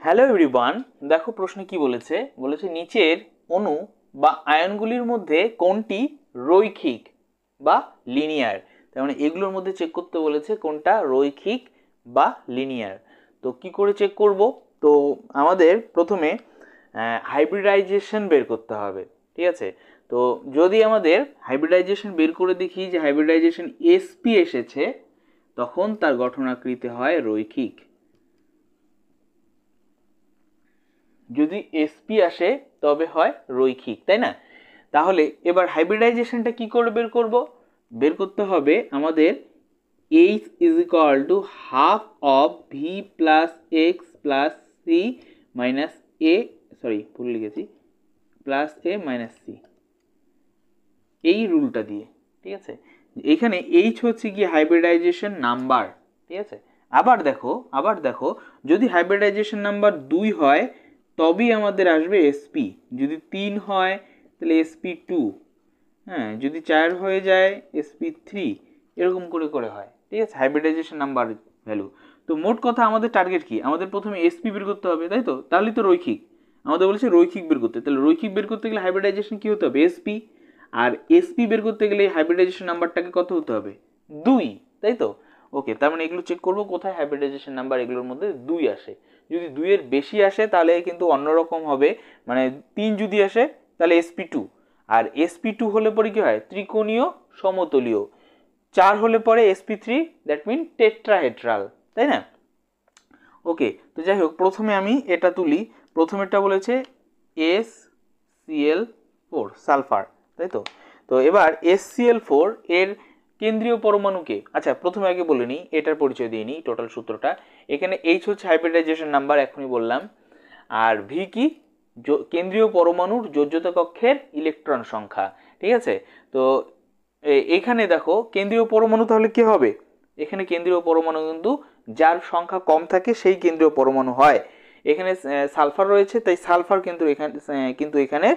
Hello everyone, দেখো প্রশ্নে কি বলেছে। বলেছে নিচের অণু বা আয়নগুলির মধ্যে কোনটি রৈখিক বা লিনিয়ার। তার মানে এগুলোর মধ্যে চেক করতে বলেছে কোনটা রৈখিক বা লিনিয়ার। তো কি করে চেক করব? তো আমাদের প্রথমে হাইব্রিডাইজেশন বের করতে হবে, ঠিক আছে। তো যদি আমাদের হাইব্রিডাইজেশন বের করে দেখি যে হাইব্রিডাইজেশন এসপি এসেছে, তখন তার গঠনাকৃতি হয় রৈখিক। যদি এসপি আসে তবে হয় রৈখিক, তাই না? তাহলে এবার হাইব্রিডাইজেশনটা কি করে বের করব? বের করতে হবে আমাদের H is equal to half of V plus X plus C minus A, sorry ভুল লিখেছি, প্লাস এ মাইনাস সি, এই রুলটা দিয়ে, ঠিক আছে। এখানে এইচ হচ্ছে কি হাইব্রিডাইজেশন নাম্বার, ঠিক আছে। আবার দেখো যদি হাইব্রিডাইজেশন নাম্বার 2 হয় তবেই আমাদের আসবে এসপি, যদি 3 হয় তাহলে এসপি 2, হ্যাঁ, যদি 4 হয়ে যায় এসপি 3, এরকম করে করে হয়, ঠিক আছে, হাইব্রিডাইজেশন নাম্বার ভ্যালু। তো মোট কথা আমাদের টার্গেট কি? আমাদের প্রথমে এসপি বের করতে হবে, তাই তো? তাহলেই তো রৈখিক। আমাদের বলেছে রৈখিক বের করতে, তাহলে রৈখিক বের করতে গেলে হাইব্রিডাইজেশন কি হতে হবে? এসপি। আর এসপি বের করতে গেলে হাইব্রিডাইজেশন নাম্বারটাকে কত হতে হবে? 2, তাই তো? ওকে, তার মানে এগুলো চেক করবো কোথায় হাইব্রিডাইজেশন নাম্বার এগুলোর মধ্যে 2 আসে। যদি 2 এর বেশি আসে তাহলে কিন্তু অন্যরকম হবে, মানে 3 যদি আসে তাহলে এসপি 2, আর এসপি 2 হলে পরে কি হয়? ত্রিকোণীয় সমতলীয়। 4 হলে পরে এসপি 3, দ্যাট মিন টেট্রাহেড্রাল, তাই না? ওকে, তো যাই হোক প্রথমে আমি এটা তুলি। প্রথমেরটা বলেছে SCl4 সালফার, তাই তো? তো এবার SCl4 এর কেন্দ্রীয় পরমাণুকে, আচ্ছা প্রথমে আগে বলে নিই, এটার পরিচয় দিয়ে নিই টোটাল সূত্রটা। এখানে H হচ্ছে হাইব্রিডাইজেশন নাম্বার, এখনই বললাম। আর ভি কি? কেন্দ্রীয় পরমাণুর যোজ্যতা কক্ষের ইলেকট্রন সংখ্যা, ঠিক আছে। তো এখানে দেখো কেন্দ্রীয় পরমাণু তাহলে কি হবে? এখানে কেন্দ্রীয় পরমাণু কিন্তু যার সংখ্যা কম থাকে সেই কেন্দ্রীয় পরমাণু হয়। এখানে সালফার রয়েছে, তাই সালফার কিন্তু এখানে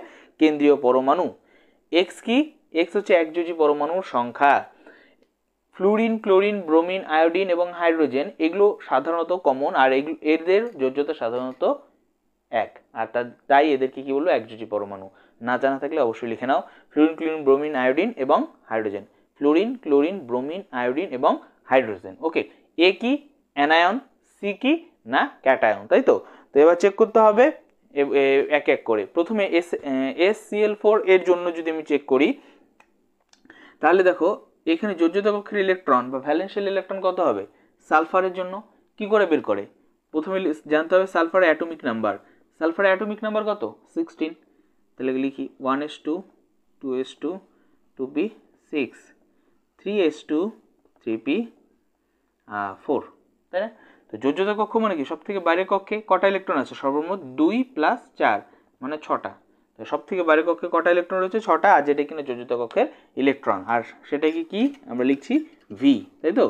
কেন্দ্রীয় পরমাণু। এক্স কি? এক্স হচ্ছে একযোজী পরমাণুর সংখ্যা। ফ্লুরিন, ক্লোরিন, ব্রোমিন, আয়োডিন এবং হাইড্রোজেন এগুলো সাধারণত কমন, আর এদের যোজ্যতা সাধারণত 1, আর তাই এদেরকে কি বলবো? একযোজী পরমাণু। না জানা থাকলে অবশ্যই লিখে নাও, ফ্লুরিন, ক্লোরিন, ব্রোমিন, আয়োডিন এবং hydrogen. Fluorine, chlorine, bromine, iodine এবং হাইড্রোজেন। ওকে, এ কি? অ্যানায়ন। সি কি? না ক্যাটায়ন, তাই তো? তো এবার চেক করতে হবে এক এক করে। প্রথমে SCl4 এর জন্য যদি আমি চেক করি, তাহলে দেখো এখানে যোজ্যতা কক্ষের ইলেকট্রন বা ভ্যালেন্সিয়াল ইলেকট্রন কত হবে সালফারের জন্য? কি করে বের করে? প্রথমে জানতে হবে সালফারের অ্যাটমিক নাম্বার। সালফারের অ্যাটমিক নাম্বার কত? 16। তাহলে লিখি 1s2 2s2 2p6 3s2 3p 4, তাই না? তো যোজ্যতা কক্ষ মানে কি? সব থেকে বাইরের কক্ষে কটা ইলেকট্রন আছে? সর্বমোট 2 + 4 মানে 6টা। তো সব থেকে বাইরের কক্ষে কটা ইলেকট্রন রয়েছে? 6টা, আর যেটা কিনা যোজ্যতা কক্ষের ইলেকট্রন, আর সেটা কি আমরা লিখছি ভি, তাই তো?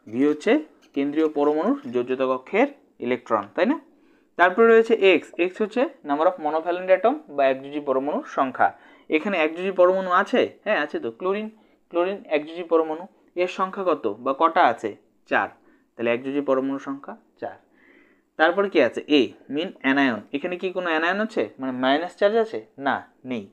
ভি হচ্ছে কেন্দ্রীয় পরমাণুর যোজ্যতা কক্ষের ইলেকট্রন, তাই না? তারপরে রয়েছে এক্স। এক্স হচ্ছে নাম্বার অফ মনোভ্যালেন্ট অ্যাটম বা একযোজী পরমাণুর সংখ্যা। এখানে একযোজী পরমাণু আছে, হ্যাঁ আছে তো। ক্লোরিন, ক্লোরিন একযোজী পরমাণু, এর সংখ্যা কত বা কটা আছে? 4, তাহলে একযোজী পরমাণুর সংখ্যা 4। তারপরে কি আছে? এ মিন অ্যানায়ন। এখানে কি কোনো অ্যানায়ন আছে, মানে মাইনাস চার্জ আছে? না, নেই।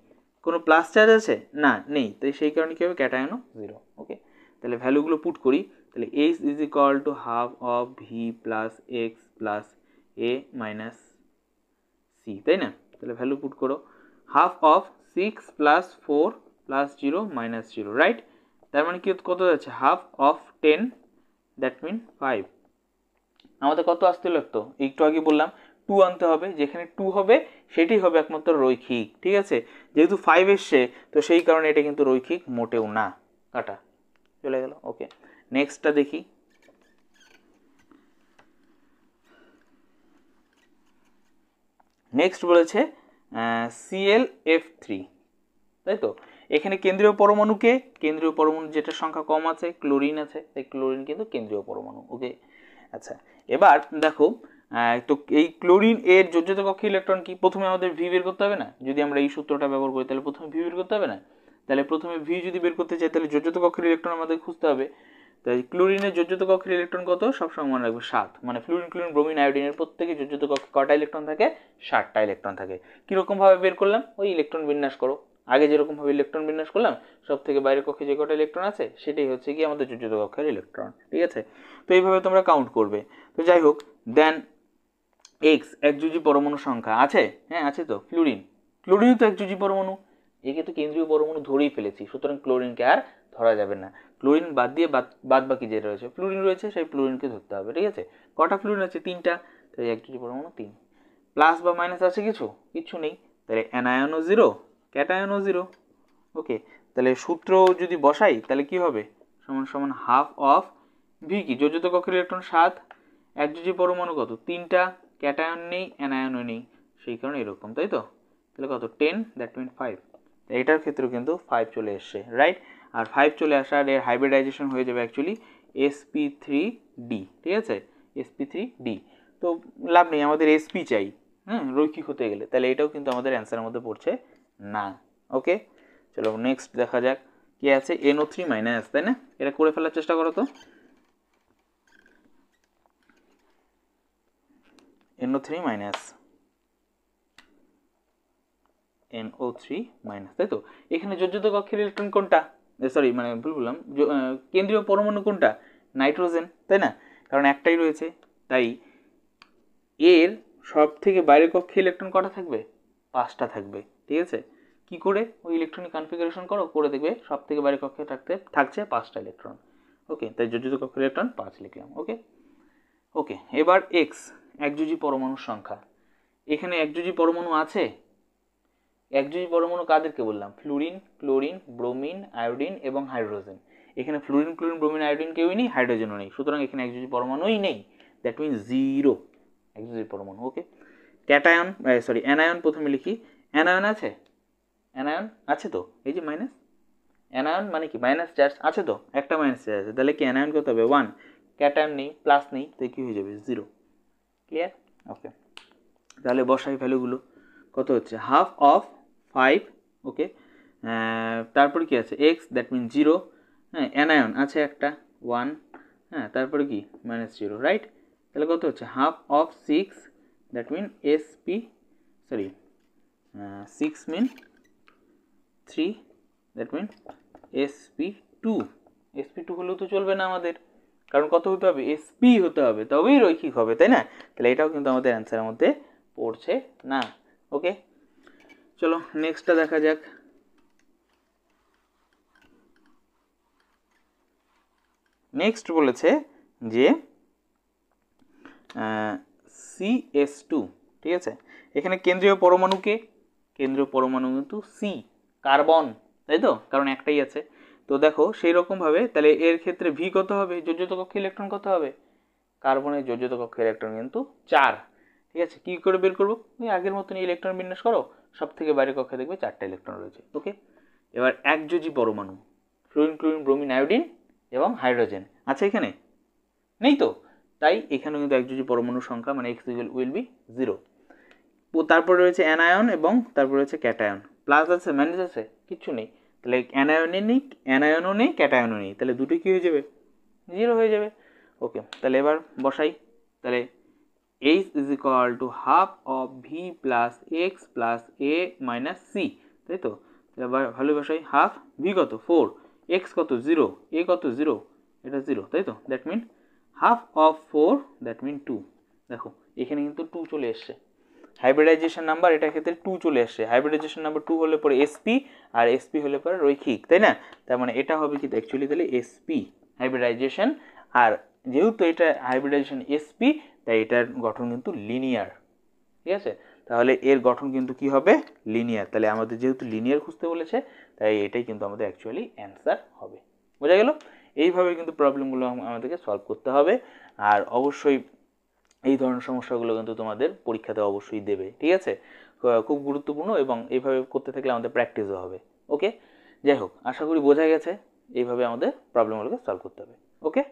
কোনো প্লাস চার্জ আছে? না, নেই। তাই সেই কারণে কি হবে? ক্যাটায়নও 0। ওকে, তাহলে ভ্যালুগুলো পুট করি। তাহলে H is equal to half of V plus X plus A minus C, তাই না? তাহলে ভ্যালু পুট করো, half of 6 plus 4 plus 0 minus 0, right? তার মানে কি কত যাচ্ছে? Half of 10, that mean 5। আমাদের কত আসতে লাগতো? একটু আগে বললাম 2 আনতে হবে, যেখানে 2 হবে সেটাই হবে একমাত্র রৈখিক, ঠিক আছে। যেহেতু 5 এসছে তো সেই কারণে এটা কিন্তু রৈখিক মোটেও না। কাটা চলে গেল। ওকে, নেক্সটটা দেখি। নেক্সট বলেছে ClF3, তাই তো? এখানে কেন্দ্রীয় পরমাণুকে, কেন্দ্রীয় পরমাণু যেটা সংখ্যা কম আছে ক্লোরিন আছে, তাই ক্লোরিন কিন্তু কেন্দ্রীয় পরমাণু। ওকে, আচ্ছা এবার দেখো তো এই ক্লোরিন এর যোজ্যতা কক্ষে ইলেকট্রন কি? প্রথমে আমাদের ভি বের করতে হবে না? যদি আমরা এই সূত্রটা ব্যবহার করি তাহলে প্রথমে ভি বের করতে হবে না? তাহলে প্রথমে ভি যদি বের করতে চাই তাহলে যোজ্যতা কক্ষের ইলেকট্রন আমাদের খুঁজতে হবে। তাই ক্লোরিনের যোজ্যতা কক্ষের ইলেকট্রন কত, সবসময় মনে রাখবে 7, মানে ফ্লুরিন ক্লোরিন ব্রোমিন আয়োডিনের প্রত্যেকে যোজ্যতা কক্ষে কটা ইলেকট্রন থাকে, 7টা ইলেকট্রন থাকে। কীরকম ভাবে বের করলাম, ওই ইলেকট্রন বিন্যাস করো, আগে যেরকম ভাবে ইলেকট্রন বিন্যাস করলাম সব থেকে বাইরের কক্ষে যে কটা ইলেকট্রন আছে সেটাই হচ্ছে কি আমাদের যোজ্যতা কক্ষের ইলেকট্রন, ঠিক আছে। তো এইভাবে তোমরা কাউন্ট করবে। তো যাই হোক, দেন এক্স একযোজি পরমাণু সংখ্যা আছে, হ্যাঁ আছে তো, ক্লোরিনও তো একযোজি পরমাণু, একে তো কেন্দ্রীয় পরমাণু ধরেই ফেলেছি, সুতরাং ক্লোরিনকে আর ধরা যাবে না। ক্লোরিন বাদ দিয়ে বাদ বাকি যে রয়েছে ফ্লুরিন রয়েছে, সেই ফ্লুরিনকে ধরতে হবে, ঠিক আছে। কটা ফ্লুরিন আছে, 3টা, তাই একযোজি পরমাণু 3। প্লাস বা মাইনাস আছে কিছু নেই, তাহলে অ্যানায়নও 0, ক্যাটায়নও 0। ওকে, তাহলে সূত্র যদি বসাই তাহলে কি হবে, সমান সমান হাফ অফ ভি, কি যোজ্যতা কক্ষের ইলেকট্রন 7, একযোজি পরমাণু কত 3টা, ক্যাটায়ন নেই অ্যানায়নও নেই, সেই কারণে এরকম, তাই তো। তাহলে কত 10, দ্যাট মিন 5, এটার ক্ষেত্রেও কিন্তু 5 চলে এসছে, রাইট। আর 5 চলে আসার এর হাইব্রিডাইজেশন হয়ে যাবে অ্যাকচুয়ালি sp3d, ঠিক আছে, sp3d। তো লাভ নেই, আমাদের sp চাই, হ্যাঁ, রৈখিক হতে গেলে, তাহলে এটাও কিন্তু আমাদের অ্যান্সারের মধ্যে পড়ছে না। ওকে, চলো নেক্সট দেখা যাক কি আছে, NO3 মাইনাস, তাই না, এটা করে ফেলার চেষ্টা করো তো। NO3 মাইনাস, NO3 মাইনাস, তাই তো। এখানে যোজ্যতা কক্ষের ইলেকট্রন কোনটা, সরি মানে ভুল বললাম, কেন্দ্রীয় পরমাণু কোনটা, নাইট্রোজেন, তাই না, কারণ একটাই রয়েছে, তাই এর সব থেকে বাইরের কক্ষে ইলেকট্রন কটা থাকবে, 5টা থাকবে, ঠিক আছে। কি করে, ওই ইলেকট্রনিক কনফিগারেশন করে দেখবে সব থেকে বাইরের কক্ষে থাকছে 5টা ইলেকট্রন। ওকে, তাই যোজ্যতা কক্ষের ইলেকট্রন 5 লিখলাম। ওকে, এবার এক্স একযোজি পরমাণুর সংখ্যা, এখানে একযোজি পরমাণু আছে, একযোজি পরমাণু কাদেরকে বললাম, ফ্লুরিন ক্লোরিন ব্রোমিন আয়োডিন এবং হাইড্রোজেন। এখানে ফ্লুরিন ক্লোরিন ব্রোমিন আয়োডিন কেউই নেই, হাইড্রোজেনও নেই, সুতরাং এখানে একযোজি পরমাণুই নেই, দ্যাট মিনস 0 একযোজি পরমাণু। ওকে, ক্যাটায়ন সরি অ্যানায়ন প্রথমে লিখি, অ্যানায়ন আছে তো, এই যে মাইনাস, অ্যানায়ন মানে কি মাইনাস চার্জ আছে তো, একটা মাইনাস চার্জ আছে, তাহলে কি অ্যানায়ন কত হবে 1, ক্যাটায়ন নেই প্লাস নেই, তাই কি হয়ে যাবে 0, ক্লিয়ার। ওকে, তাহলে বসাই ভ্যালুগুলো, কত হচ্ছে হাফ অফ 5, ওকে, তারপরে কি আছে এক্স, দ্যাট মিন 0, হ্যাঁ, অ্যানায়ন আছে একটা 1, হ্যাঁ, তারপরে কি -0, রাইট। তাহলে কত হচ্ছে half of 6, that mean sorry 6 mean 3, that mean sp2 হলেও তো চলবে না আমাদের, কারণ কত হতে হবে, sp হতে হবে, তবেই রৈখিক হবে, তাই না। তাহলে এটাও কিন্তু আমাদের অ্যান্সারের মধ্যে পড়ছে না। ওকে, চলো নেক্সটটা দেখা যাক। নেক্সট বলেছে যে CS2, ঠিক আছে। এখানে কেন্দ্রীয় পরমাণু কিন্তু সি, কার্বন, তাই তো, কারণ একটাই আছে। তো দেখো সেই রকমভাবে তাহলে এর ক্ষেত্রে ভি কত হবে, যোজ্যতা কক্ষে ইলেকট্রন কত হবে, কার্বনের যোজ্যতা কক্ষে ইলেকট্রন কিন্তু 4, ঠিক আছে। কি করে বের করবো, ওই আগের মতনই ইলেকট্রন বিন্যাস করো, সব থেকে বাইরের কক্ষে দেখবে 4টা ইলেকট্রন রয়েছে। ওকে, এবার একযোজি পরমাণু, ফ্লুরিন ক্লোরিন ব্রোমিন আয়োডিন এবং হাইড্রোজেন আছে, এখানে নেই তো, তাই এখানেও কিন্তু একযোজি পরমাণুর সংখ্যা মানে x উইল বি 0। তারপরে রয়েছে অ্যানায়ন এবং তারপরে রয়েছে ক্যাটায়ন, প্লাস আছে মাইনাস আছে কিচ্ছু নেই, তাহলে অ্যানায়নও নেই ক্যাটায়নও নেই, তাহলে দুটোই কি হয়ে যাবে 0 হয়ে যাবে। ওকে, তাহলে এবার বসাই, তাহলে H is equal to half of V plus X plus A minus C, তাই তো। তাহলে ভালো বসাই, হাফ ভি কত 4, এক্স কত 0, এ কত 0, এটা 0, তাই তো, that mean half of 4, that mean 2। দেখো এখানে কিন্তু 2 চলে এসছে, হাইব্রিডাইজেশন নাম্বার এটার ক্ষেত্রে 2 চলে আসছে, হাইব্রিডাইজেশন নাম্বার 2 হলে পরে এসপি, আর এসপি হলে পরে রৈখিক, তাই না। তার মানে এটা হবে কি অ্যাকচুয়ালি তাহলে এসপি হাইব্রিডাইজেশন, আর যেহেতু এটা হাইব্রিডাইজেশন এসপি তাই এটার গঠন কিন্তু লিনিয়ার, ঠিক আছে। তাহলে এর গঠন কিন্তু কি হবে লিনিয়ার, তাহলে আমাদের যেহেতু লিনিয়ার খুঁজতে বলেছে তাই এটাই কিন্তু আমাদের অ্যাকচুয়ালি অ্যান্সার হবে। বোঝা গেল, এইভাবে কিন্তু প্রবলেমগুলো আমাদেরকে সলভ করতে হবে, আর অবশ্যই এই ধরনের সমস্যাগুলো কিন্তু তোমাদের পরীক্ষাতে অবশ্যই দেবে, ঠিক আছে, খুব গুরুত্বপূর্ণ, এবং এইভাবে করতে থাকলে আমাদের প্র্যাকটিসও হবে। ওকে, যাই হোক আশা করি বোঝা গেছে এইভাবে আমাদের প্রবলেমগুলোকে সলভ করতে হবে। ওকে।